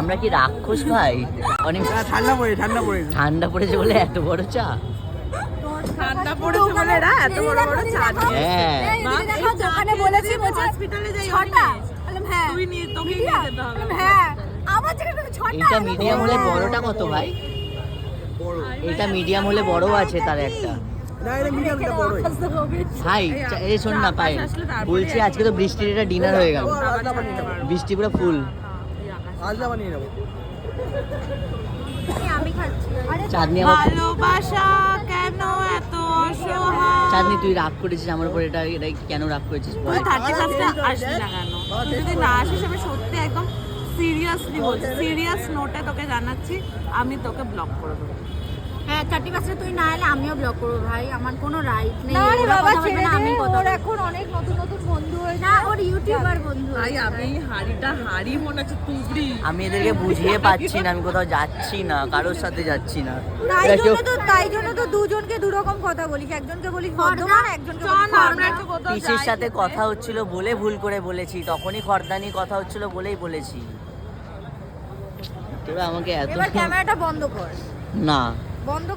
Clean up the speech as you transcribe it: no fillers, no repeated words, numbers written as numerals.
আমরা কি রাক্ষস ভাই? অনেক ঠান্ডা পড়েছে বলে এত বড় চা। ঠান্ডা পড়েছে বলে না এত বড় বড় চা। হ্যাঁ দেখো দোকানে বলেছি হসপিটালে যাই 6টা। বললাম হ্যাঁ তুই নিয়ে তোকে নিয়ে যেতে হবে। হ্যাঁ আমার থেকে 6টা। এটা মিডিয়াম হলে বড়টা কত ভাই? এটা মিডিয়াম হলে বড় আছে তার একটা। ভাই এই শোন না পাই বলছি আজকে তো বৃষ্টির এটা ডিনার হয়ে গেল, বৃষ্টি পুরো ফুল। আমি খাচ্ছি। চাঁদনি ভালোবাসা কেন এত অসহায়? চাঁদনি তুই রাগ করেছিস আমার উপর, এটা এটা কেন রাগ করেছিস? তুই 31st আসবি না কেন? তুই যদি না আসিস আমি সত্যি একদম সিরিয়াসলি বলছি, সিরিয়াস নোটে তোকে জানাচ্ছি আমি তোকে ব্লক করে দেবো। হ্যাঁ 31 তুই না এলে আমিও ব্লক করবো ভাই, আমার কোনো রাইট নেই। না রে বাবা, ছেড়ে দে, আমি ওর এখন অনেক নতুন নতুন বন্ধু হয়েছে। না ওর ইউটিউবার বন্ধু। ভাই আমি হাড়ি মনে হচ্ছে তুবড়ি। আমি এদেরকে বুঝিয়ে পাচ্ছি না, আমি কোথাও যাচ্ছি না, কারোর সাথে যাচ্ছি না। তাই জন্য তো দুজনকে দুরকম কথা বলিস, একজনকে বলিস বর্ধমান, একজনকে বলিস আমরা একটু কোথাও পিসির সাথে কথা হচ্ছিল বলে ভুল করে বলেছি, তখনই খর্দানি কথা হচ্ছিল বলেই বলেছি। তোরা আমাকে এত এবার ক্যামেরাটা বন্ধ কর, না বন্ধ